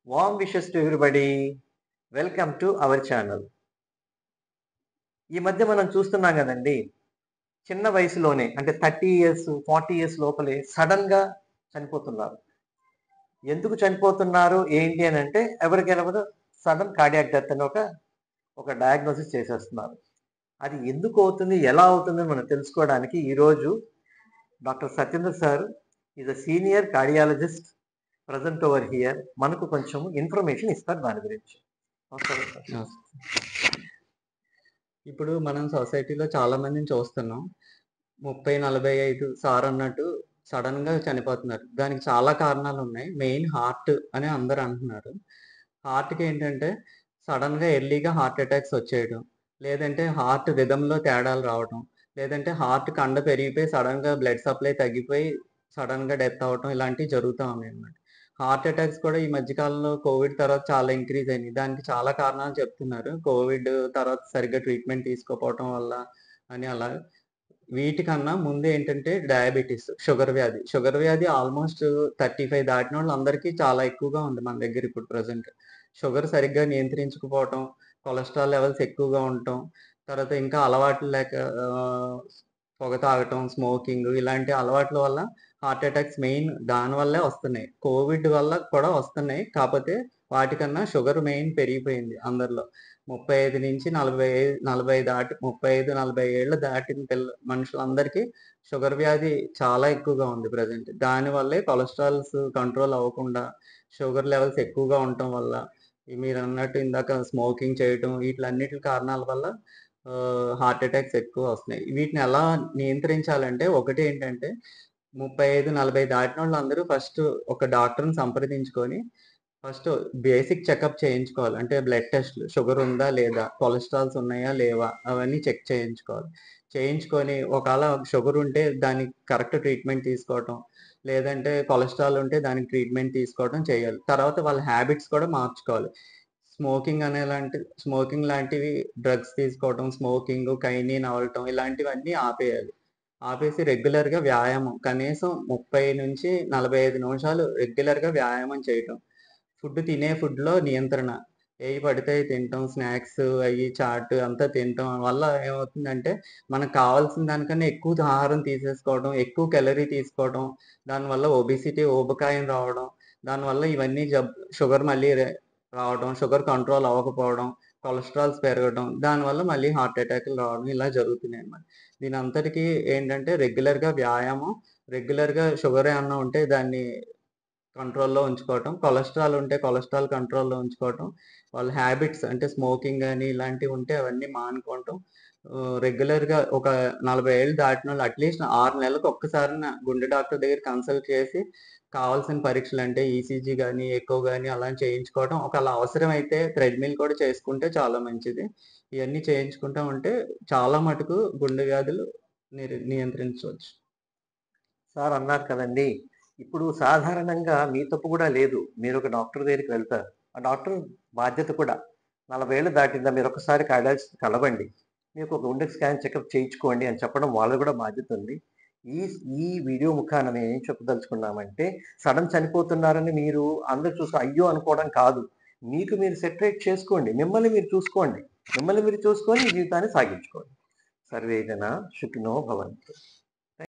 Warm wishes to everybody. Welcome to our channel. ఈ మధ్య మనం చూస్తున్నాం కదండి. చిన్న వయసులోనే అంటే 30 ఇయర్స్ 40 ఇయర్స్ లోపలే సడన్గా చనిపోతున్నారు. ఎందుకు చనిపోతున్నారు ఏంటి అని అంటే ఎవరికైనా కూడా సడన్ కార్డియాక్ డెత్ అని ఒక డయాగ్నోసిస్ చేసేస్తున్నారు. అది ఎందుకు అవుతుంది, ఎలా అవుతుందని మనం తెలుసుకోవడానికి ఈరోజు doctor Satyendra sir is a senior cardiologist present over here. మనకు కొంచెం ఇన్ఫర్మేషన్ ఇస్తారు దాని గురించి. నమస్కారం సార్. ఇప్పుడు మనం సొసైటీలో చాలా మందిని చూస్తున్నాం. 30, 45 సార్ అన్నట్టు సడన్‌గా చనిపోతున్నారు. దానికి చాలా కారణాలున్నాయి. మెయిన్ హార్ట్ అని అందరూ అంటున్నారు. హార్ట్‌కేంటంటే సడన్‌గా ఎర్లీగా హార్ట్ అటాక్స్ వచ్చేయడం, లేదంటే హార్ట్ రిథమ్‌లో తేడాలు రావడం, లేదంటే హార్ట్ కండ పెరిగిపోయి సడన్‌గా బ్లడ్ సప్లై తగ్గిపోయి సడన్‌గా డెత్ అవ్వటం ఇలాంటివి జరుగుతా ఉన్నాయన్నమాట. హార్ట్ అటాక్స్ కూడా ఈ మధ్య కాలంలో కోవిడ్ తర్వాత చాలా ఇంక్రీజ్ అయినాయి. దానికి చాలా కారణాలు చెప్తున్నారు. కోవిడ్ తర్వాత సరిగ్గా ట్రీట్మెంట్ తీసుకోకపోవటం వల్ల అని అలా. వీటికన్నా ముందు ఏంటంటే డయాబెటిస్, షుగర్ వ్యాధి. షుగర్ వ్యాధి ఆల్మోస్ట్ 35 దాటినోళ్ళందరికీ చాలా ఎక్కువగా ఉంది మన దగ్గర ఇప్పుడు ప్రెజెంట్. షుగర్ సరిగ్గా నియంత్రించకపోవటం, కొలెస్ట్రాల్ లెవెల్స్ ఎక్కువగా ఉండటం, తర్వాత ఇంకా అలవాట్లు లేక పొగ తాగటం, స్మోకింగ్ ఇలాంటి అలవాట్ల వల్ల హార్ట్ అటాక్స్ మెయిన్ దానివల్లే వస్తున్నాయి. కోవిడ్ వల్ల కూడా వస్తున్నాయి. కాపోతే వాటికన్నా షుగర్ మెయిన్ పెరిగిపోయింది అందరిలో. 35-40 దాటి 35, 40 ఏళ్ళు దాటిన మనుషులందరికీ షుగర్ వ్యాధి చాలా ఎక్కువగా ఉంది ప్రెజెంట్. దానివల్లే కొలెస్ట్రాల్స్ కంట్రోల్ అవ్వకుండా, షుగర్ లెవెల్స్ ఎక్కువగా ఉండటం వల్ల, మీరన్నట్టు ఇందాక స్మోకింగ్ చేయటం వీటిలన్నిటి కారణాల వల్ల హార్ట్ అటాక్స్ ఎక్కువ వస్తున్నాయి. వీటిని ఎలా నియంత్రించాలంటే ఒకటేంటంటే 35, 40 దాటినోళ్ళందరూ ఫస్ట్ ఒక డాక్టర్‌ని సంప్రదించుకొని ఫస్ట్ బేసిక్ చెకప్ చేయించుకోవాలి. అంటే బ్లడ్ టెస్ట్‌లు షుగర్ ఉందా? లేదా? కొలెస్ట్రాల్స్ ఉన్నాయా? లేవా? అవన్నీ చెక్ చేయించుకోవాలి. చేయించుకొని ఒకాళ షుగర్ ఉంటే దానికి కరెక్ట్ ట్రీట్మెంట్ తీసుకోవటం, లేదంటే కొలెస్ట్రాల్ ఉంటే దానికి ట్రీట్మెంట్ తీసుకోవడం చేయాలి. తర్వాత వాళ్ళ హ్యాబిట్స్ కూడా మార్చుకోవాలి. స్మోకింగ్ లాంటివి డ్రగ్స్ తీసుకోవటం, స్మోకింగ్, కైనిన్ నమలటం ఇలాంటివన్నీ ఆపేయాలి. ఆపేసి రెగ్యులర్‌గా వ్యాయామం కనీసం 30-45 నిమిషాలు రెగ్యులర్‌గా వ్యాయామం చేయటం. తినే ఫుడ్‌లో నియంత్రణ. ఏయి పడితే అయి తినటం, స్నాక్స్ చాట్ అంతా తినటం వల్ల ఏమవుతుందంటే, మనకు కావాల్సిన దానికన్నా ఎక్కువ ఆహారం తీసేసుకోవడం, ఎక్కువ క్యాలరీ తీసుకోవడం, దానివల్ల ఒబెసిటీ, ఊబకాయం రావడం, దానివల్ల ఇవన్నీ షుగర్ మళ్ళీ రావడం, షుగర్ కంట్రోల్ అవ్వకపోవడం, కొలెస్ట్రాల్స్ పెరగడం, దానివల్ల మళ్ళీ హార్ట్ అటాక్‌లు రావడం ఇలా జరుగుతున్నాయన్నమాట. దీనంతటికి ఏంటంటే రెగ్యులర్‌గా వ్యాయామం, రెగ్యులర్‌గా షుగర్ ఏమన్నా ఉంటే దాన్ని కంట్రోల్‌లో ఉంచుకోవటం. కొలెస్ట్రాల్ ఉంటే కొలెస్ట్రాల్ కంట్రోల్‌లో ఉంచుకోవటం. వాళ్ళ హ్యాబిట్స్ అంటే స్మోకింగ్ గాని ఇలాంటివి ఉంటే అవన్నీ మానుకోవటం. రెగ్యులర్‌గా ఒక 40 ఏళ్ళు దాటినోళ్ళు అట్‌లీస్ట్ 6 నెలలకు ఒక్కసారన్నా గుండె డాక్టర్ దగ్గర కన్సల్ట్ చేసి కావాల్సిన పరీక్షలు అంటే ఈసీజీ గాని, ఎకో గాని అలా చేయించుకోవడం. ఒకవేళ అవసరమైతే థ్రెడ్‌మిల్ కూడా చేసుకుంటే చాలా మంచిది. ఇయన్నీ చేయించుకుంటా ఉంటే చాలా మటుకు గుండె వ్యాధులు నియంత్రించవచ్చు. సార్ అన్నారు కదండి. ఇప్పుడు సాధారణంగా మీ తప్పు కూడా లేదు. మీరు ఒక డాక్టర్ దగ్గరికి వెళ్తారు. ఆ డాక్టర్ బాధ్యత కూడా 40 ఏళ్ళు దాటిందా మీరు ఒకసారి కార్డియాలజిస్ట్ కలవండి. మీకు ఒక గుండె స్కాన్ చెకప్ చేయించుకోండి అని చెప్పడం వాళ్ళది కూడా బాధ్యత ఉంది. ఈ ఈ వీడియో ముఖాన మేము ఏం చెప్పదలుచుకున్నామంటే సడన్ చనిపోతున్నారని మీరు అందరూ చూసి అయ్యో అనుకోవడం కాదు. మీకు మీరు సెపరేట్ చేసుకోండి. మిమ్మల్ని మీరు చూసుకోండి. మిమ్మల్ని మీరు చూసుకొని మీ జీవితాన్ని సాగించుకోండి. సర్వే జన సుఖినో భవంతు.